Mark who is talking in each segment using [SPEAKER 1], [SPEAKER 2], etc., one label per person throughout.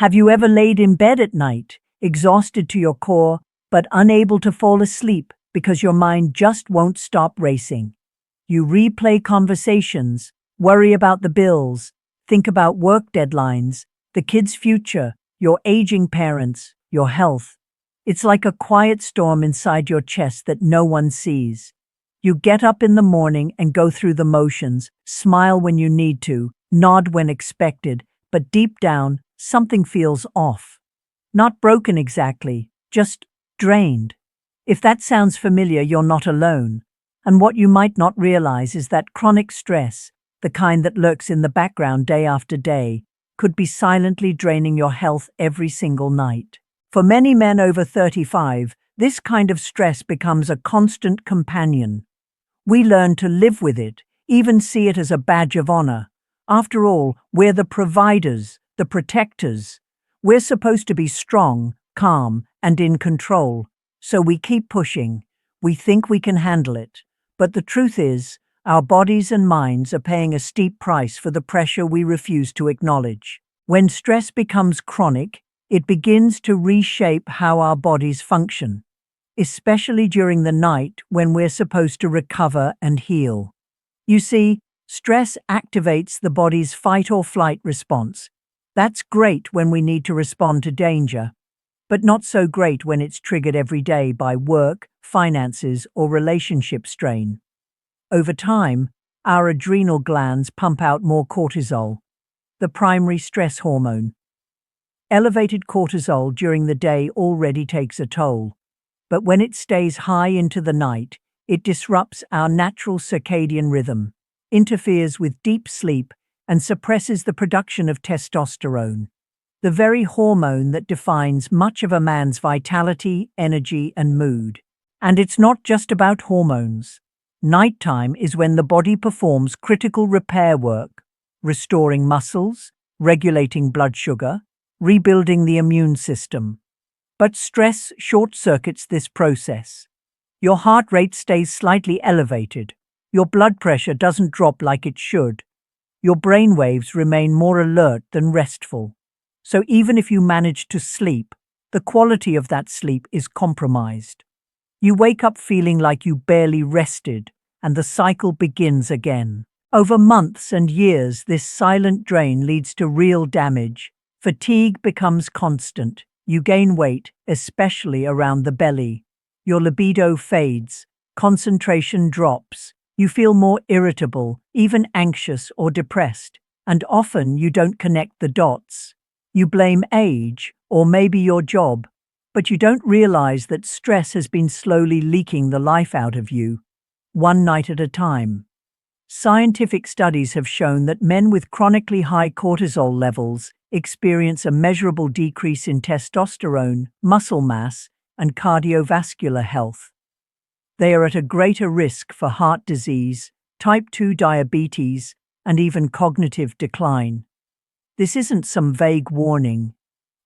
[SPEAKER 1] Have you ever laid in bed at night, exhausted to your core, but unable to fall asleep because your mind just won't stop racing? You replay conversations, worry about the bills, think about work deadlines, the kids' future, your aging parents, your health. It's like a quiet storm inside your chest that no one sees. You get up in the morning and go through the motions, smile when you need to, nod when expected, but deep down, something feels off. Not broken exactly, just drained. If that sounds familiar, you're not alone. And what you might not realize is that chronic stress, the kind that lurks in the background day after day, could be silently draining your health every single night. For many men over 35, this kind of stress becomes a constant companion. We learn to live with it, even see it as a badge of honor. After all, we're the providers, the protectors. We're supposed to be strong, calm, and in control. So we keep pushing. We think we can handle it. But the truth is, our bodies and minds are paying a steep price for the pressure we refuse to acknowledge. When stress becomes chronic, it begins to reshape how our bodies function, especially during the night when we're supposed to recover and heal. You see, stress activates the body's fight or flight response. That's great when we need to respond to danger, but not so great when it's triggered every day by work, finances, or relationship strain. Over time, our adrenal glands pump out more cortisol, the primary stress hormone. Elevated cortisol during the day already takes a toll, but when it stays high into the night, it disrupts our natural circadian rhythm, interferes with deep sleep, and suppresses the production of testosterone, the very hormone that defines much of a man's vitality, energy, and mood. And it's not just about hormones. Nighttime is when the body performs critical repair work, restoring muscles, regulating blood sugar, rebuilding the immune system. But stress short-circuits this process. Your heart rate stays slightly elevated. Your blood pressure doesn't drop like it should. Your brain waves remain more alert than restful. So even if you manage to sleep, the quality of that sleep is compromised. You wake up feeling like you barely rested, and the cycle begins again. Over months and years, this silent drain leads to real damage. Fatigue becomes constant. You gain weight, especially around the belly. Your libido fades. Concentration drops. You feel more irritable, even anxious or depressed. And often you don't connect the dots. You blame age, or maybe your job, but you don't realize that stress has been slowly leaking the life out of you, one night at a time. Scientific studies have shown that men with chronically high cortisol levels experience a measurable decrease in testosterone, muscle mass, and cardiovascular health. They are at a greater risk for heart disease, type 2 diabetes, and even cognitive decline. This isn't some vague warning.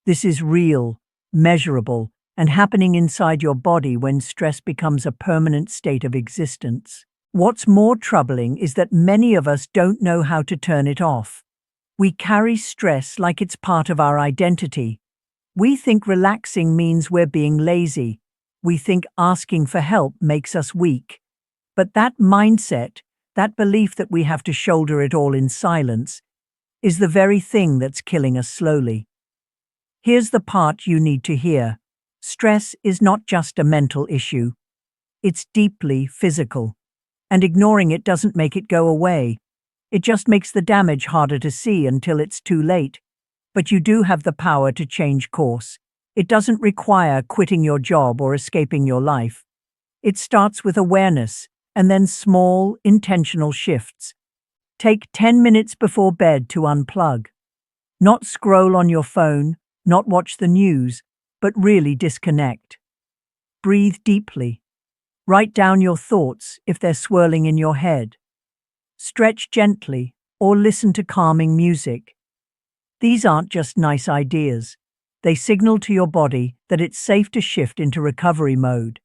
[SPEAKER 1] This is real, measurable, and happening inside your body when stress becomes a permanent state of existence. What's more troubling is that many of us don't know how to turn it off. We carry stress like it's part of our identity. We think relaxing means we're being lazy. We think asking for help makes us weak. But that mindset, that belief that we have to shoulder it all in silence, is the very thing that's killing us slowly. Here's the part you need to hear. Stress is not just a mental issue. It's deeply physical. And ignoring it doesn't make it go away. It just makes the damage harder to see until it's too late. But you do have the power to change course. It doesn't require quitting your job or escaping your life. It starts with awareness, and then small, intentional shifts. Take 10 minutes before bed to unplug. Not scroll on your phone, not watch the news, but really disconnect. Breathe deeply. Write down your thoughts if they're swirling in your head. Stretch gently or listen to calming music. These aren't just nice ideas. They signal to your body that it's safe to shift into recovery mode.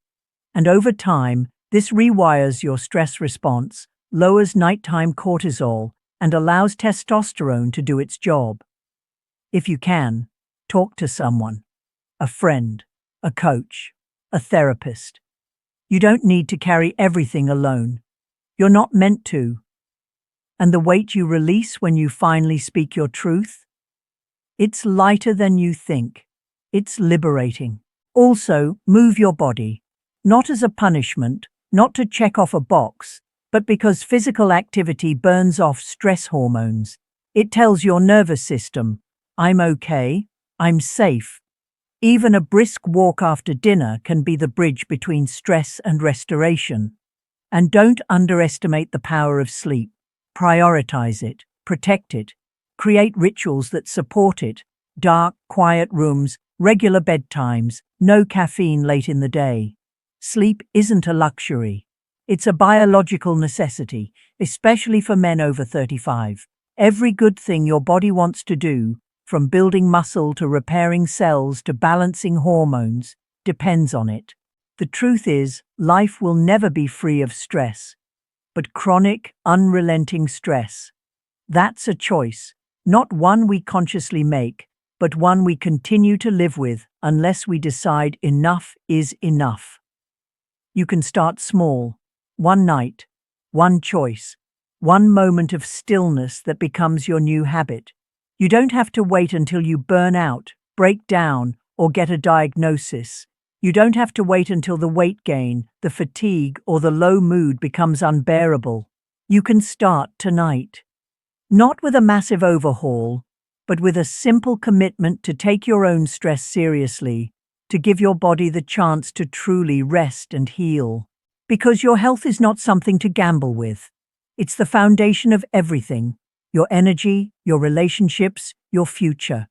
[SPEAKER 1] And over time, this rewires your stress response, lowers nighttime cortisol, and allows testosterone to do its job. If you can, Talk to someone, a friend, a coach, a therapist. You don't need to carry everything alone. You're not meant to. And the weight you release when you finally speak your truth? It's lighter than you think. It's liberating. Also, move your body. Not as a punishment, not to check off a box, but because physical activity burns off stress hormones. It tells your nervous system, I'm okay, I'm safe. Even a brisk walk after dinner can be the bridge between stress and restoration. And don't underestimate the power of sleep. Prioritize it, protect it, create rituals that support it. Dark, quiet rooms, regular bedtimes, no caffeine late in the day. Sleep isn't a luxury. It's a biological necessity, especially for men over 35. Every good thing your body wants to do, from building muscle to repairing cells to balancing hormones, depends on it. The truth is, life will never be free of stress. But chronic, unrelenting stress. That's a choice, not one we consciously make, but one we continue to live with unless we decide enough is enough. You can start small, one night, one choice, one moment of stillness that becomes your new habit. You don't have to wait until you burn out, break down, or get a diagnosis. You don't have to wait until the weight gain, the fatigue, or the low mood becomes unbearable. You can start tonight. Not with a massive overhaul, but with a simple commitment to take your own stress seriously, to give your body the chance to truly rest and heal. Because your health is not something to gamble with. It's the foundation of everything, your energy, your relationships, your future.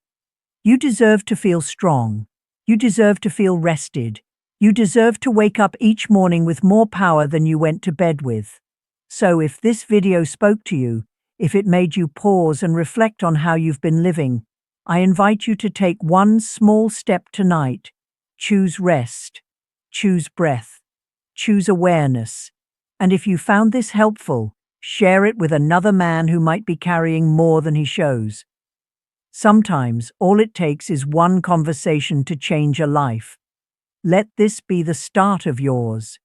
[SPEAKER 1] You deserve to feel strong. You deserve to feel rested. You deserve to wake up each morning with more power than you went to bed with. So if this video spoke to you, if it made you pause and reflect on how you've been living, I invite you to take one small step tonight. Choose rest. Choose breath. Choose awareness. And if you found this helpful, share it with another man who might be carrying more than he shows. Sometimes all it takes is one conversation to change a life. Let this be the start of yours.